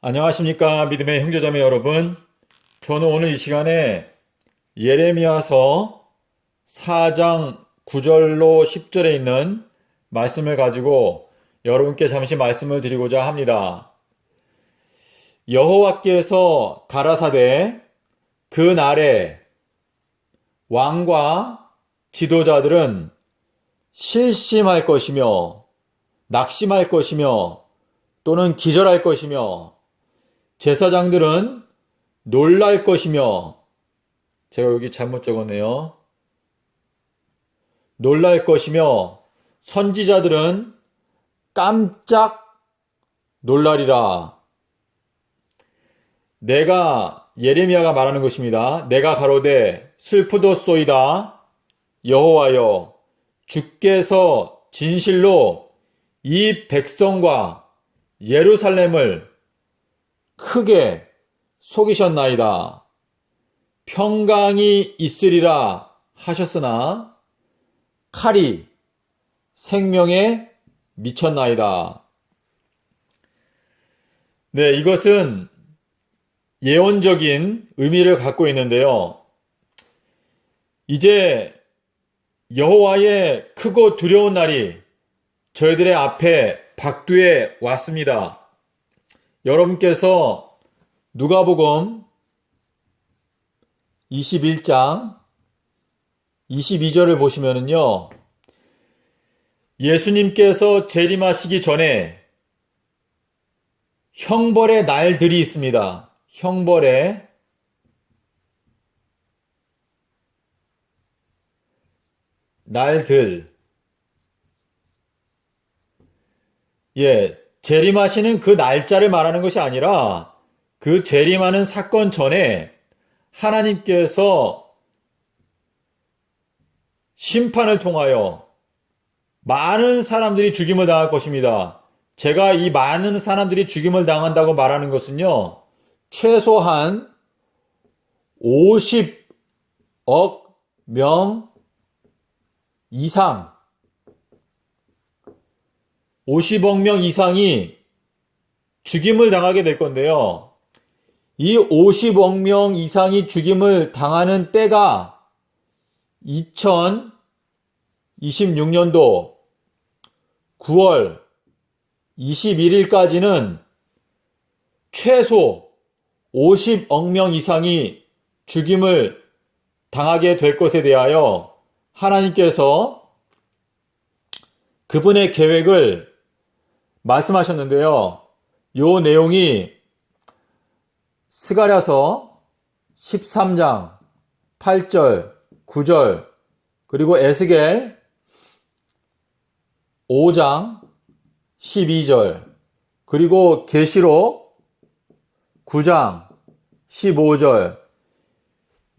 안녕하십니까 믿음의 형제자매 여러분. 저는 오늘 이 시간에 예레미야서 4장 9절로 10절에 있는 말씀을 가지고 여러분께 잠시 말씀을 드리고자 합니다. 여호와께서 가라사대 그 날에 왕과 지도자들은 실심할 것이며 낙심할 것이며 또는 기절할 것이며 제사장들은 놀랄 것이며, 제가 여기 잘못 적었네요. 놀랄 것이며 선지자들은 깜짝 놀라리라. 내가 예레미야가 말하는 것입니다. 내가 가로되 슬프도소이다. 여호와여, 주께서 진실로 이 백성과 예루살렘을 크게 속이셨나이다. 평강이 있으리라 하셨으나 칼이 생명에 미쳤나이다. 네, 이것은 예언적인 의미를 갖고 있는데요. 이제 여호와의 크고 두려운 날이 저희들의 앞에 박두에 왔습니다. 여러분께서 누가복음 21장 22절을 보시면은요, 예수님께서 재림하시기 전에 형벌의 날들이 있습니다. 형벌의 날들. 재림하시는 그 날짜를 말하는 것이 아니라 그 재림하는 사건 전에 하나님께서 심판을 통하여 많은 사람들이 죽임을 당할 것입니다. 제가 이 많은 사람들이 죽임을 당한다고 말하는 것은요, 최소한 50억 명 이상, 50억 명 이상이 죽임을 당하게 될 건데요. 이 50억 명 이상이 죽임을 당하는 때가 2026년도 9월 21일까지는 최소 50억 명 이상이 죽임을 당하게 될 것에 대하여 하나님께서 그분의 계획을 말씀하셨는데요. 요 내용이 스가랴서 13장 8절, 9절, 그리고 에스겔 5장 12절, 그리고 계시록 9장 15절,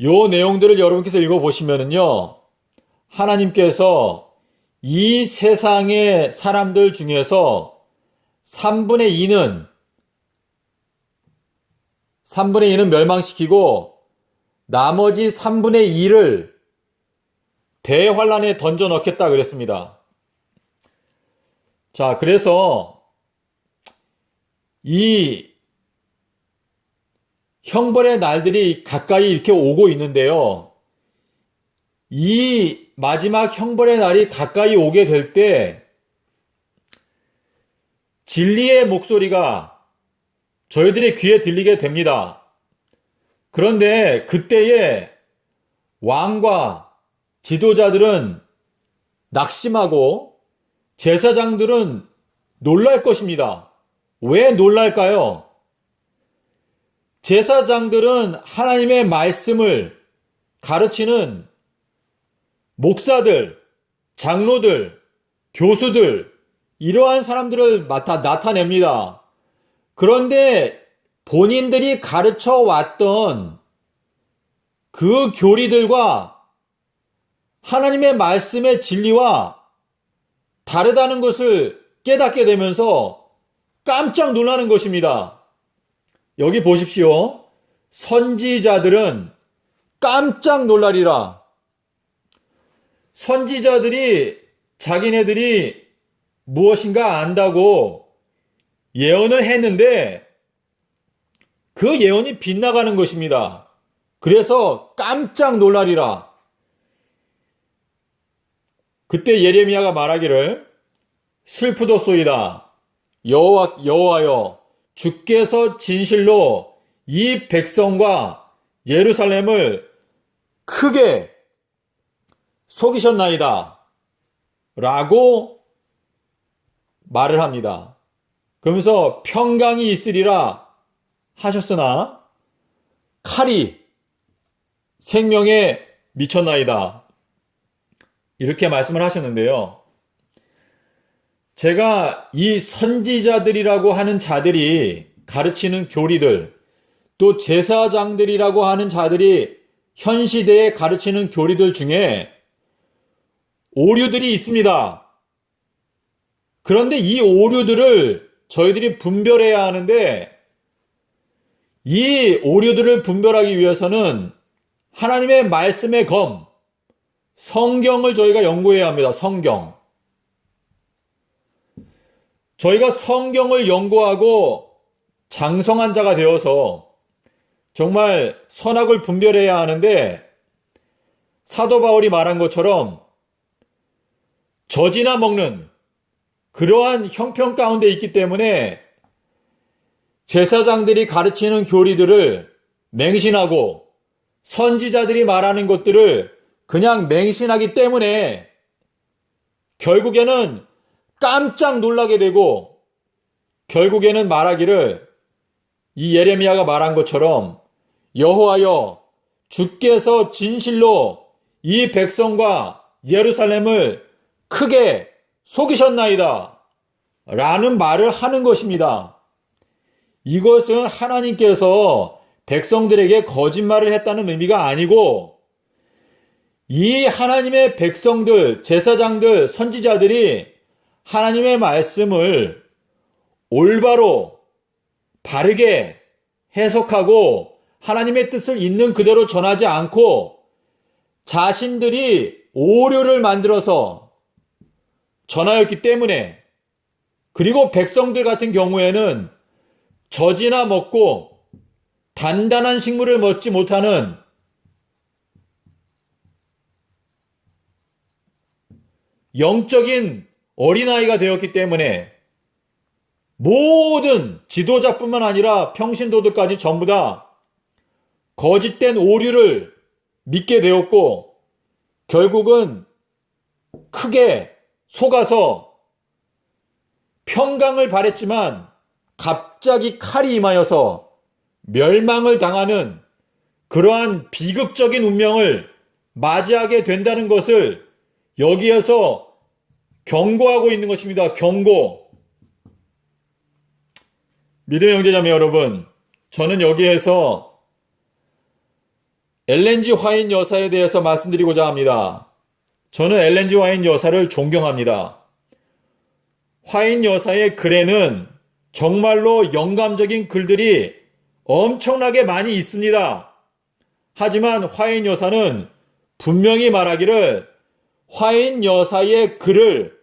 요 내용들을 여러분께서 읽어보시면은요, 하나님께서 이 세상의 사람들 중에서 3분의 2는 멸망시키고 나머지 3분의 2를 대환란에 던져 넣겠다 그랬습니다. 자, 그래서 이 형벌의 날들이 가까이 이렇게 오고 있는데요. 이 마지막 형벌의 날이 가까이 오게 될 때 진리의 목소리가 저희들의 귀에 들리게 됩니다. 그런데 그때에 왕과 지도자들은 낙심하고 제사장들은 놀랄 것입니다. 왜 놀랄까요? 제사장들은 하나님의 말씀을 가르치는 목사들, 장로들, 교수들, 이러한 사람들을 나타냅니다. 그런데 본인들이 가르쳐 왔던 그 교리들과 하나님의 말씀의 진리와 다르다는 것을 깨닫게 되면서 깜짝 놀라는 것입니다. 여기 보십시오. 선지자들은 깜짝 놀라리라. 선지자들이 자기네들이 무엇인가 안다고 예언을 했는데 그 예언이 빗나가는 것입니다. 그래서 깜짝 놀라리라. 그때 예레미야가 말하기를 슬프도소이다. 여호와여 주께서 진실로 이 백성과 예루살렘을 크게 속이셨나이다. 라고 말을 합니다. 그러면서 평강이 있으리라 하셨으나 칼이 생명에 미쳤나이다. 이렇게 말씀을 하셨는데요. 제가 이 선지자들이라고 하는 자들이 가르치는 교리들, 또 제사장들이라고 하는 자들이 현 시대에 가르치는 교리들 중에 오류들이 있습니다. 그런데 이 오류들을 저희들이 분별해야 하는데, 이 오류들을 분별하기 위해서는 하나님의 말씀의 검, 성경을 저희가 연구해야 합니다. 성경. 저희가 성경을 연구하고 장성한 자가 되어서 정말 선악을 분별해야 하는데, 사도 바울이 말한 것처럼 젖이나 먹는 그러한 형편 가운데 있기 때문에 제사장들이 가르치는 교리들을 맹신하고 선지자들이 말하는 것들을 그냥 맹신하기 때문에 결국에는 깜짝 놀라게 되고, 결국에는 말하기를 이 예레미야가 말한 것처럼 여호와여 주께서 진실로 이 백성과 예루살렘을 크게 속이셨나이다 라는 말을 하는 것입니다. 이것은 하나님께서 백성들에게 거짓말을 했다는 의미가 아니고, 이 하나님의 백성들, 제사장들, 선지자들이 하나님의 말씀을 올바로 바르게 해석하고 하나님의 뜻을 있는 그대로 전하지 않고 자신들이 오류를 만들어서 전하였기 때문에, 그리고 백성들 같은 경우에는 젖이나 먹고 단단한 식물을 먹지 못하는 영적인 어린아이가 되었기 때문에 모든 지도자뿐만 아니라 평신도들까지 전부 다 거짓된 오류를 믿게 되었고, 결국은 크게 속아서 평강을 바랬지만 갑자기 칼이 임하여서 멸망을 당하는 그러한 비극적인 운명을 맞이하게 된다는 것을 여기에서 경고하고 있는 것입니다. 경고. 믿음의 형제자매 여러분, 저는 여기에서 엘렌 G 화인 여사에 대해서 말씀드리고자 합니다. 저는 엘렌 G 화인 여사를 존경합니다. 화인 여사의 글에는 정말로 영감적인 글들이 엄청나게 많이 있습니다. 하지만 화인 여사는 분명히 말하기를 화인 여사의 글을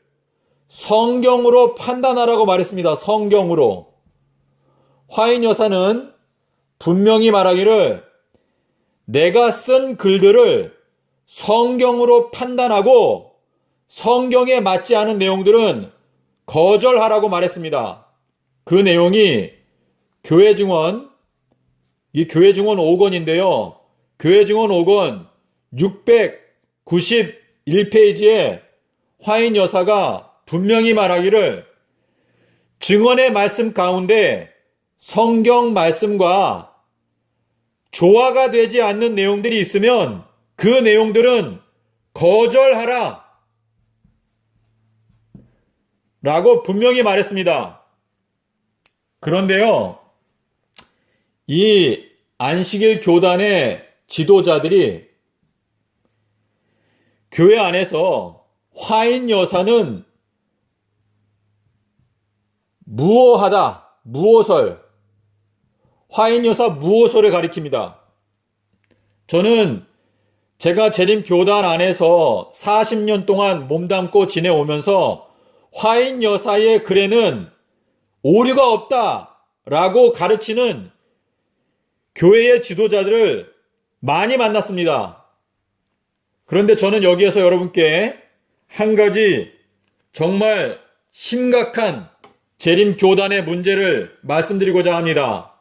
성경으로 판단하라고 말했습니다. 성경으로. 화인 여사는 분명히 말하기를 내가 쓴 글들을 성경으로 판단하고 성경에 맞지 않은 내용들은 거절하라고 말했습니다. 그 내용이 교회증언, 이 교회증언 5권인데요. 교회증언 5권 691페이지에 화인 여사가 분명히 말하기를 증언의 말씀 가운데 성경 말씀과 조화가 되지 않는 내용들이 있으면 그 내용들은 거절하라 라고 분명히 말했습니다. 그런데요, 이 안식일 교단의 지도자들이 교회 안에서 화인 여사는 무오하다, 무오설, 화인 여사 무오설을 가리킵니다. 저는 제가 재림 교단 안에서 40년 동안 몸담고 지내오면서 화인 여사의 글에는 오류가 없다라고 가르치는 교회의 지도자들을 많이 만났습니다. 그런데 저는 여기에서 여러분께 한 가지 정말 심각한 재림 교단의 문제를 말씀드리고자 합니다.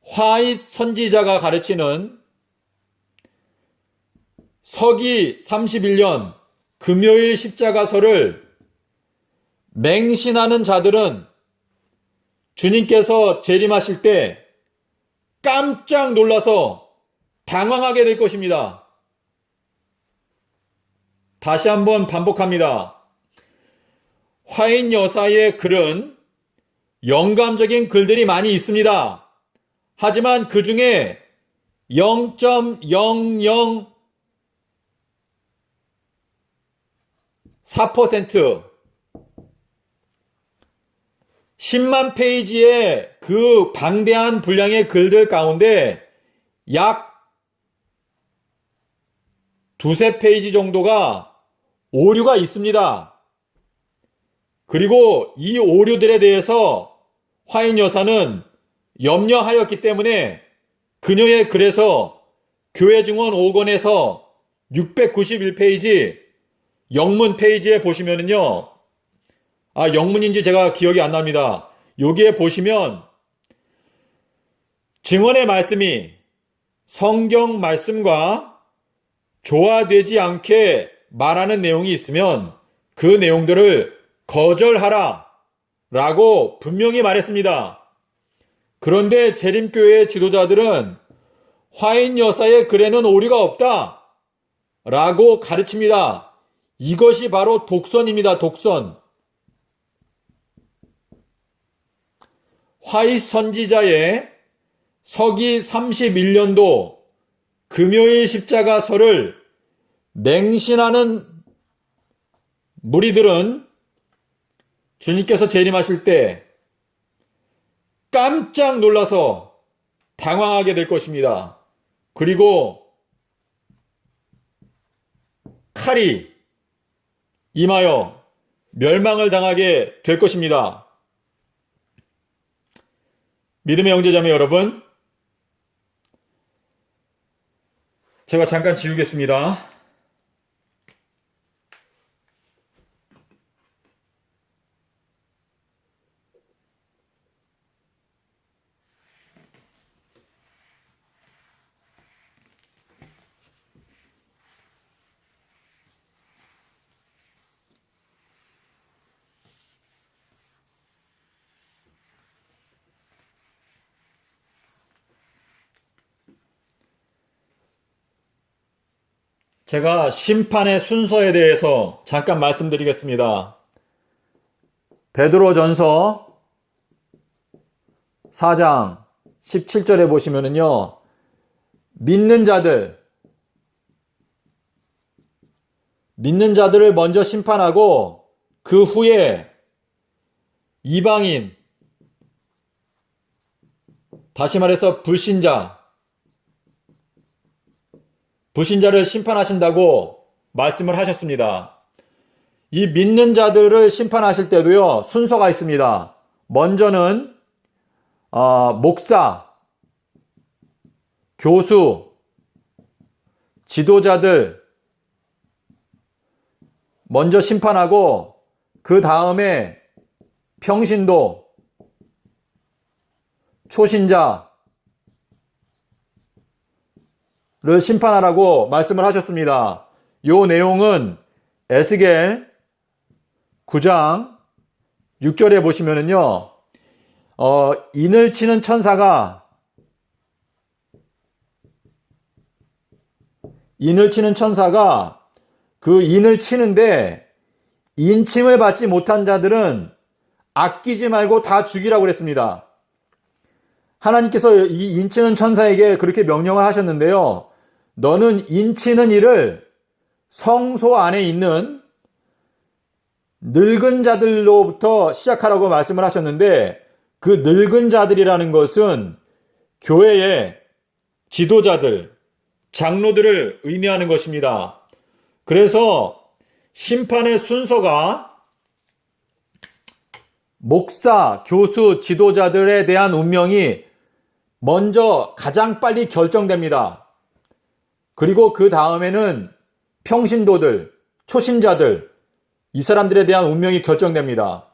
화잇 선지자가 가르치는 서기 31년 금요일 십자가서를 맹신하는 자들은 주님께서 재림하실 때 깜짝 놀라서 당황하게 될 것입니다. 다시 한번 반복합니다. 화인 여사의 글은 영감적인 글들이 많이 있습니다. 하지만 그 중에 0.004% 10만 페이지의 그 방대한 분량의 글들 가운데 약 두세 페이지 정도가 오류가 있습니다. 그리고 이 오류들에 대해서 화인 여사는 염려하였기 때문에 그녀의 글에서 교회 증언 5권에서 691페이지 영문 페이지에 보시면은요, 영문인지 제가 기억이 안 납니다. 여기에 보시면 증언의 말씀이 성경 말씀과 조화되지 않게 말하는 내용이 있으면 그 내용들을 거절하라 라고 분명히 말했습니다. 그런데 재림교회의 지도자들은 화인 여사의 글에는 오류가 없다 라고 가르칩니다. 이것이 바로 독선입니다. 독선. 화잇 선지자의 서기 31년도 금요일 십자가서를 맹신하는 무리들은 주님께서 재림하실 때 깜짝 놀라서 당황하게 될 것입니다. 그리고 칼이 임하여 멸망을 당하게 될 것입니다. 믿음의 형제자매 여러분, 제가 잠깐 지우겠습니다. 제가 심판의 순서에 대해서 잠깐 말씀드리겠습니다. 베드로전서 4장 17절에 보시면은요, 믿는 자들을 먼저 심판하고 그 후에 이방인, 다시 말해서 불신자를 심판하신다고 말씀을 하셨습니다. 이 믿는 자들을 심판하실 때도요, 순서가 있습니다. 먼저는 목사, 교수, 지도자들 먼저 심판하고 그 다음에 평신도, 초신자 를 심판하라고 말씀을 하셨습니다. 요 내용은 에스겔 9장 6절에 보시면은요, 인을 치는 천사가 그 인을 치는데 인침을 받지 못한 자들은 아끼지 말고 다 죽이라고 그랬습니다. 하나님께서 이 인치는 천사에게 그렇게 명령을 하셨는데요. 너는 인치는 일을 성소 안에 있는 늙은 자들로부터 시작하라고 말씀을 하셨는데, 그 늙은 자들이라는 것은 교회의 지도자들, 장로들을 의미하는 것입니다. 그래서 심판의 순서가 목사, 교수, 지도자들에 대한 운명이 먼저 가장 빨리 결정됩니다. 그리고 그 다음에는 평신도들, 초신자들, 이 사람들에 대한 운명이 결정됩니다.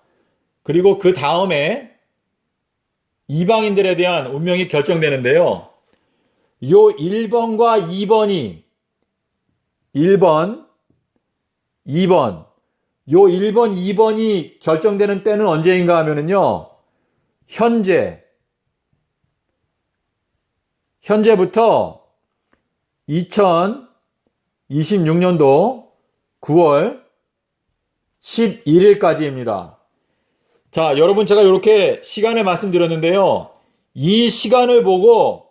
그리고 그 다음에 이방인들에 대한 운명이 결정되는데요. 요 1번과 2번이 1번, 2번, 요 1번, 2번이 결정되는 때는 언제인가 하면은요, 현재부터 2026년도 9월 11일까지입니다. 자, 여러분 제가 이렇게 시간을 말씀드렸는데요. 이 시간을 보고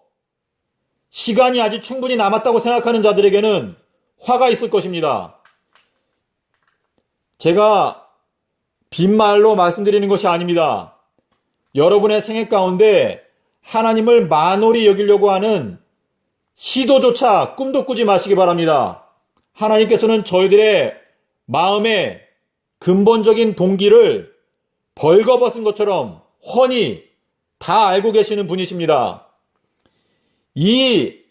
시간이 아직 충분히 남았다고 생각하는 자들에게는 화가 있을 것입니다. 제가 빈말로 말씀드리는 것이 아닙니다. 여러분의 생애 가운데 하나님을 만홀히 여기려고 하는 시도조차 꿈도 꾸지 마시기 바랍니다. 하나님께서는 저희들의 마음의 근본적인 동기를 벌거벗은 것처럼 훤히 다 알고 계시는 분이십니다. 이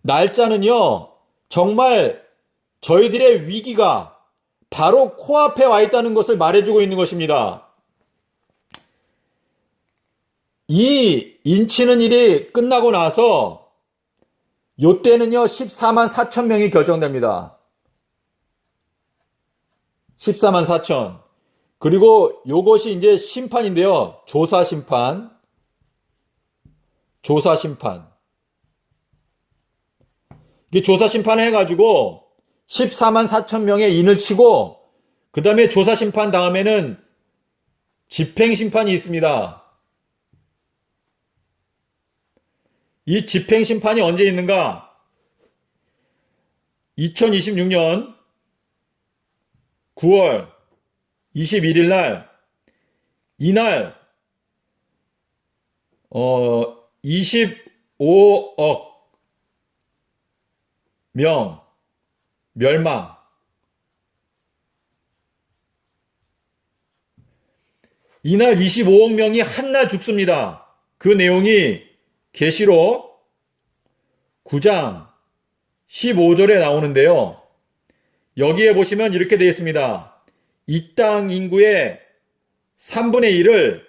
날짜는요, 정말 저희들의 위기가 바로 코앞에 와 있다는 것을 말해주고 있는 것입니다. 이 인치는 일이 끝나고 나서 요때는요 14만 4천 명이 결정됩니다. 14만 4천. 그리고 요것이 이제 심판인데요. 조사심판. 이게 조사심판을 해가지고 14만 4천 명의 인을 치고 그 다음에 조사심판 다음에는 집행심판이 있습니다. 이 집행심판이 언제 있는가? 2026년 9월 21일 날, 이날 25억 명 멸망. 이날 25억 명이 한날 죽습니다. 그 내용이 계시록 9장 15절에 나오는데요. 여기에 보시면 이렇게 되어 있습니다. 이 땅 인구의 3분의 1을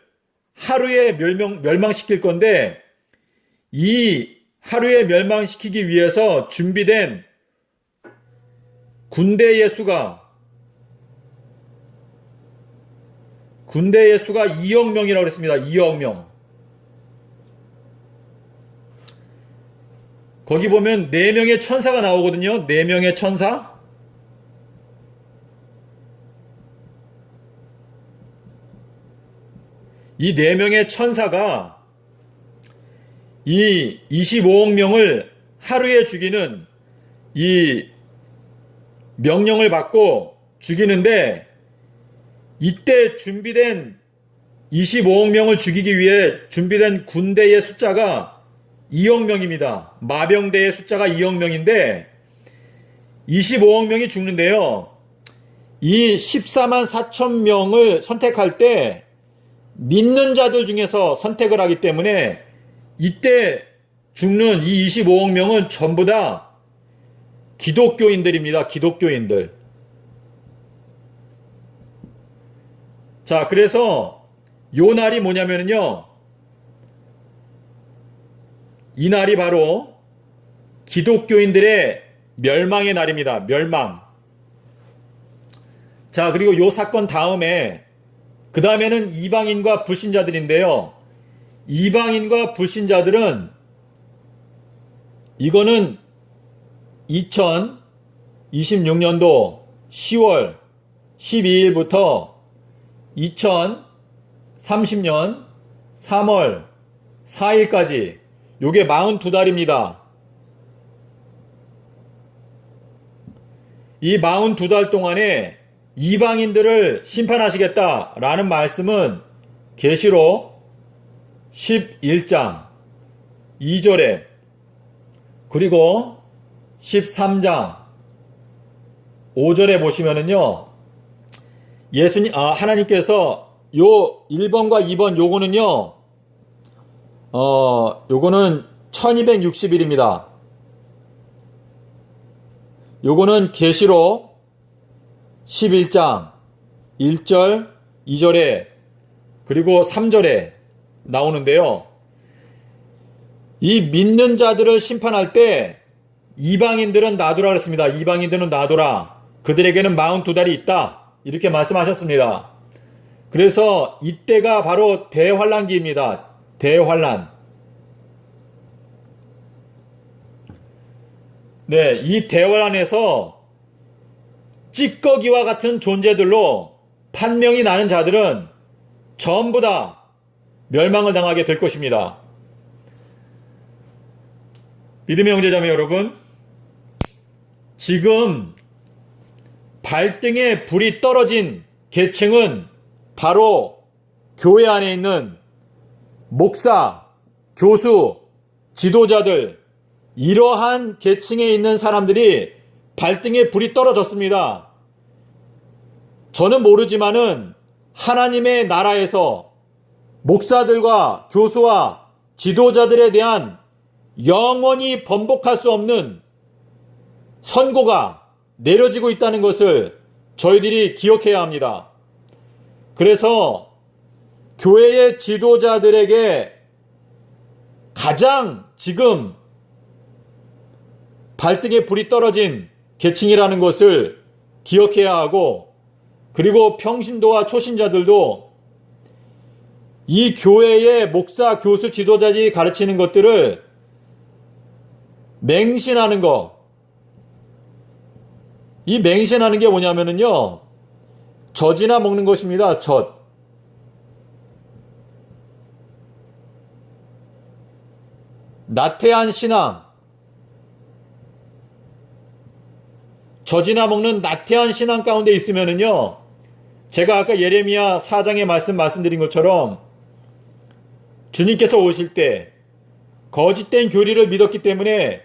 하루에 멸망시킬 건데, 이 하루에 멸망시키기 위해서 준비된 군대의 수가 2억 명이라고 그랬습니다. 2억 명. 거기 보면 4명의 천사가 나오거든요. 4명의 천사. 이 4명의 천사가 이 25억 명을 하루에 죽이는 이 명령을 받고 죽이는데, 이때 준비된 25억 명을 죽이기 위해 준비된 군대의 숫자가 2억 명입니다. 마병대의 숫자가 2억 명인데 25억 명이 죽는데요. 이 14만 4천 명을 선택할 때 믿는 자들 중에서 선택을 하기 때문에 이때 죽는 이 25억 명은 전부 다 기독교인들입니다. 기독교인들. 자, 그래서 요 날이 뭐냐면요, 이 날이 바로 기독교인들의 멸망의 날입니다. 멸망. 자, 그리고 요 사건 다음에 그 다음에는 이방인과 불신자들인데요. 이방인과 불신자들은 이거는 2026년도 10월 12일부터 2030년 3월 4일까지 요게 42달입니다. 이 42달 동안에 이방인들을 심판하시겠다라는 말씀은 계시록 11장 2절에 그리고 13장 5절에 보시면은요, 하나님께서 요 1번과 2번 요거는요, 요거는 1260일입니다. 요거는 계시록 11장 1절, 2절에 그리고 3절에 나오는데요. 이 믿는 자들을 심판할 때 이방인들은 놔두라 그랬습니다. 이방인들은 놔두라. 그들에게는 42달이 있다. 이렇게 말씀하셨습니다. 그래서 이때가 바로 대환란기입니다. 대환란. 네, 이 대환란에서 찌꺼기와 같은 존재들로 판명이 나는 자들은 전부 다 멸망을 당하게 될 것입니다. 믿음의 형제자매 여러분, 지금 발등에 불이 떨어진 계층은 바로 교회 안에 있는 목사, 교수, 지도자들, 이러한 계층에 있는 사람들이 발등에 불이 떨어졌습니다. 저는 모르지만은 하나님의 나라에서 목사들과 교수와 지도자들에 대한 영원히 번복할 수 없는 선고가 내려지고 있다는 것을 저희들이 기억해야 합니다. 그래서 교회의 지도자들에게 가장 지금 발등에 불이 떨어진 계층이라는 것을 기억해야 하고, 그리고 평신도와 초신자들도 이 교회의 목사, 교수, 지도자들이 가르치는 것들을 맹신하는 것. 이 맹신하는 게 뭐냐면요, 젖이나 먹는 것입니다. 젖. 나태한 신앙. 젖이나 먹는 나태한 신앙 가운데 있으면은요, 제가 아까 예레미야 4장의 말씀드린 것처럼 주님께서 오실 때 거짓된 교리를 믿었기 때문에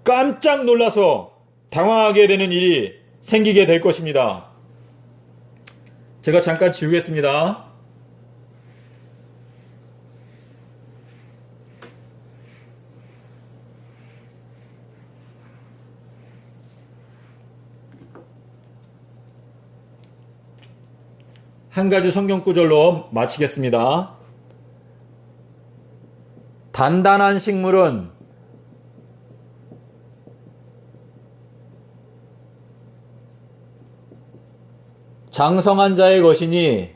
깜짝 놀라서 당황하게 되는 일이 생기게 될 것입니다. 제가 잠깐 지우겠습니다. 한 가지 성경 구절로 마치겠습니다. 단단한 식물은 장성한 자의 것이니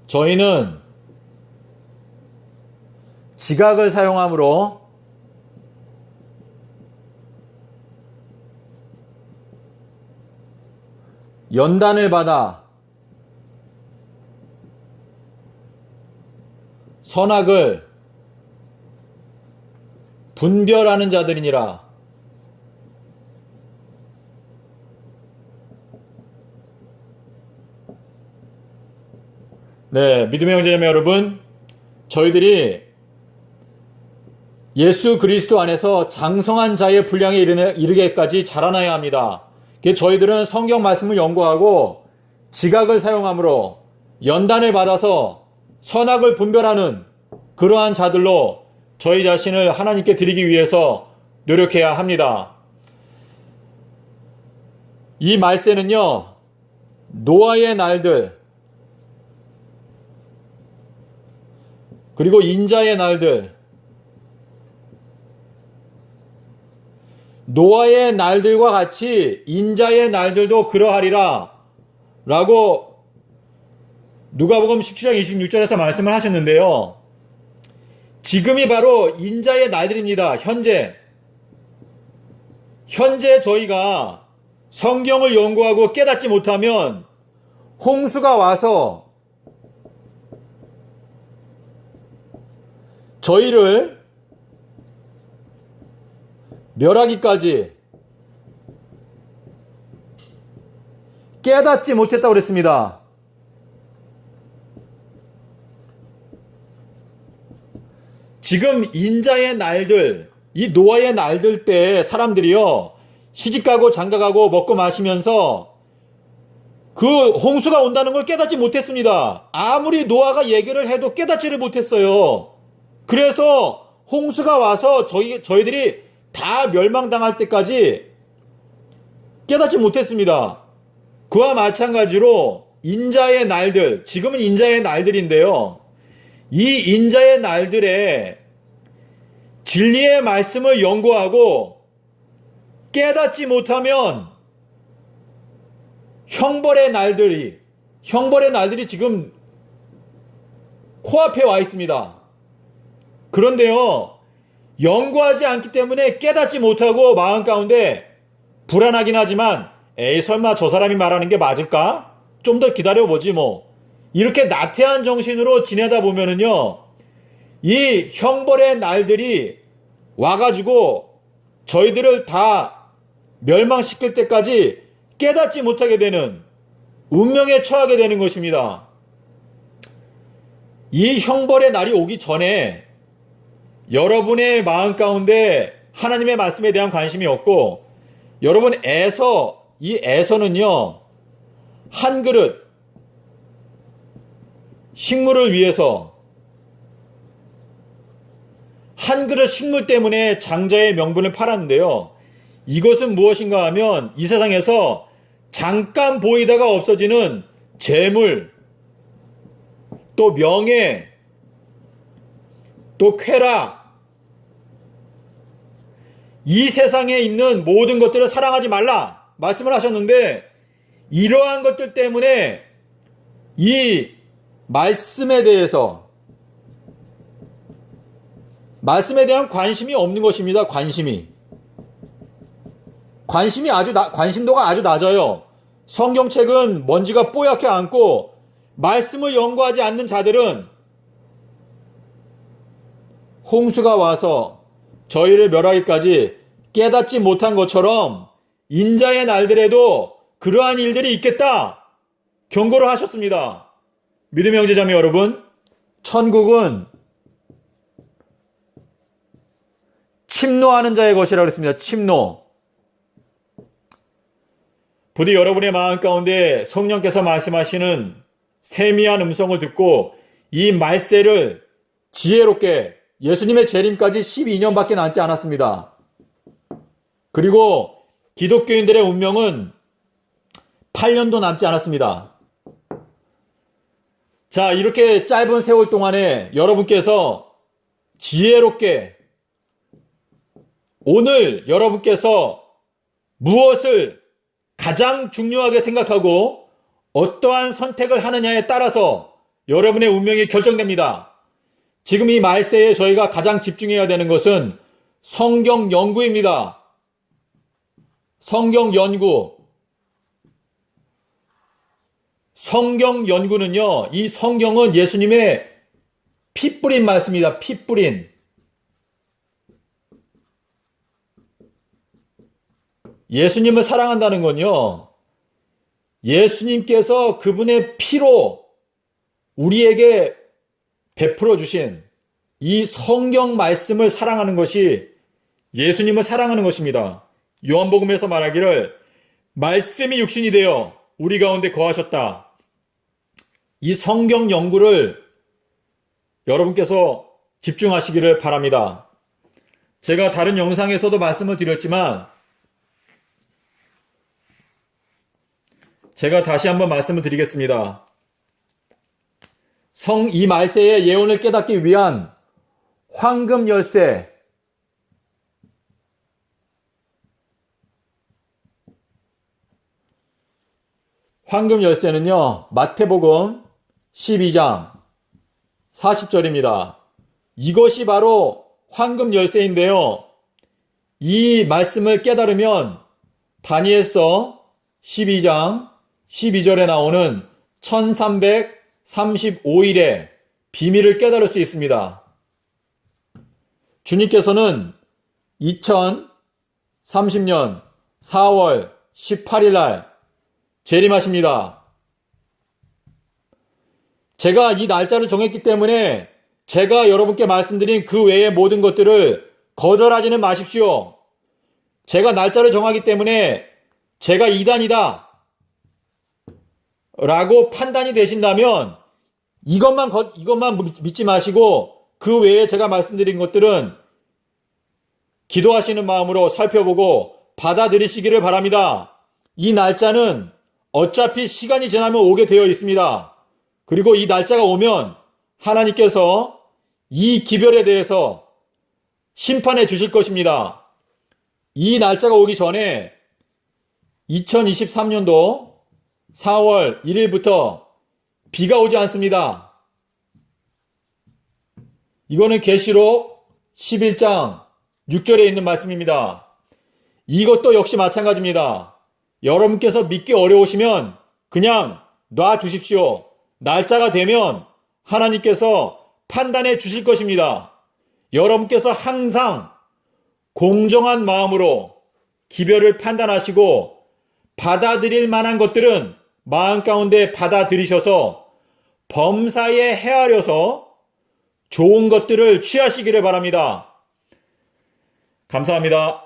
저희는 지각을 사용함으로 연단을 받아 선악을 분별하는 자들이니라. 네, 믿음의 형제자매 여러분, 저희들이 예수 그리스도 안에서 장성한 자의 분량에 이르게까지 자라나야 합니다. 저희들은 성경 말씀을 연구하고 지각을 사용함으로 연단을 받아서 선악을 분별하는 그러한 자들로 저희 자신을 하나님께 드리기 위해서 노력해야 합니다. 이 말세는요, 노아의 날들, 그리고 인자의 날들, 노아의 날들과 같이 인자의 날들도 그러하리라 라고 누가복음 17장 26절에서 말씀을 하셨는데요. 지금이 바로 인자의 날들입니다. 현재 저희가 성경을 연구하고 깨닫지 못하면 홍수가 와서 저희를 멸하기까지 깨닫지 못했다고 그랬습니다. 지금 인자의 날들, 이 노아의 날들 때 사람들이요, 시집가고 장가가고 먹고 마시면서 그 홍수가 온다는 걸 깨닫지 못했습니다. 아무리 노아가 얘기를 해도 깨닫지를 못했어요. 그래서 홍수가 와서 저희들이 다 멸망당할 때까지 깨닫지 못했습니다. 그와 마찬가지로 인자의 날들, 지금은 인자의 날들인데요. 이 인자의 날들에 진리의 말씀을 연구하고 깨닫지 못하면 형벌의 날들이 지금 코앞에 와 있습니다. 그런데요, 연구하지 않기 때문에 깨닫지 못하고 마음 가운데 불안하긴 하지만, 에이, 설마 저 사람이 말하는 게 맞을까? 좀 더 기다려보지 뭐. 이렇게 나태한 정신으로 지내다 보면은요, 이 형벌의 날들이 와가지고 저희들을 다 멸망시킬 때까지 깨닫지 못하게 되는 운명에 처하게 되는 것입니다. 이 형벌의 날이 오기 전에 여러분의 마음 가운데 하나님의 말씀에 대한 관심이 없고, 여러분 이 애서는요, 한 그릇 식물을 위해서, 한 그릇 식물 때문에 장자의 명분을 팔았는데요. 이것은 무엇인가 하면 이 세상에서 잠깐 보이다가 없어지는 재물, 또 명예, 또 쾌락, 이 세상에 있는 모든 것들을 사랑하지 말라 말씀을 하셨는데, 이러한 것들 때문에 이 말씀에 대한 관심이 없는 것입니다. 관심도가 아주 낮아요. 성경책은 먼지가 뽀얗게 앉고 말씀을 연구하지 않는 자들은 홍수가 와서 저희를 멸하기까지 깨닫지 못한 것처럼 인자의 날들에도 그러한 일들이 있겠다 경고를 하셨습니다. 믿음의 형제자매 여러분, 천국은 침노하는 자의 것이라고 했습니다. 침노. 부디 여러분의 마음 가운데 성령께서 말씀하시는 세미한 음성을 듣고 이 말세를 지혜롭게, 예수님의 재림까지 12년밖에 남지 않았습니다. 그리고 기독교인들의 운명은 8년도 남지 않았습니다. 자, 이렇게 짧은 세월 동안에 여러분께서 지혜롭게, 오늘 여러분께서 무엇을 가장 중요하게 생각하고 어떠한 선택을 하느냐에 따라서 여러분의 운명이 결정됩니다. 지금 이 말세에 저희가 가장 집중해야 되는 것은 성경 연구입니다. 성경 연구는요, 이 성경은 예수님의 피 뿌린 말씀입니다. 피 뿌린. 예수님을 사랑한다는 건요, 예수님께서 그분의 피로 우리에게 베풀어 주신 이 성경 말씀을 사랑하는 것이 예수님을 사랑하는 것입니다. 요한복음에서 말하기를 말씀이 육신이 되어 우리 가운데 거하셨다. 이 성경 연구를 여러분께서 집중하시기를 바랍니다. 제가 다른 영상에서도 말씀을 드렸지만 제가 다시 한번 말씀을 드리겠습니다. 이 말세의 예언을 깨닫기 위한 황금 열쇠, 황금 열쇠는요, 마태복음 12장 40절입니다. 이것이 바로 황금 열쇠인데요. 이 말씀을 깨달으면 다니엘서 12장 12절에 나오는 1335일의 비밀을 깨달을 수 있습니다. 주님께서는 2030년 4월 18일 날 재림하십니다. 제가 이 날짜를 정했기 때문에 제가 여러분께 말씀드린 그 외의 모든 것들을 거절하지는 마십시오. 제가 날짜를 정하기 때문에 제가 이단이다, 라고 판단이 되신다면 이것만 믿지 마시고 그 외에 제가 말씀드린 것들은 기도하시는 마음으로 살펴보고 받아들이시기를 바랍니다. 이 날짜는 어차피 시간이 지나면 오게 되어 있습니다. 그리고 이 날짜가 오면 하나님께서 이 기별에 대해서 심판해 주실 것입니다. 이 날짜가 오기 전에 2023년도 4월 1일부터 비가 오지 않습니다. 이거는 계시록 11장 6절에 있는 말씀입니다. 이것도 역시 마찬가지입니다. 여러분께서 믿기 어려우시면 그냥 놔두십시오. 날짜가 되면 하나님께서 판단해 주실 것입니다. 여러분께서 항상 공정한 마음으로 기별을 판단하시고 받아들일 만한 것들은 마음 가운데 받아들이셔서 범사에 헤아려서 좋은 것들을 취하시기를 바랍니다. 감사합니다.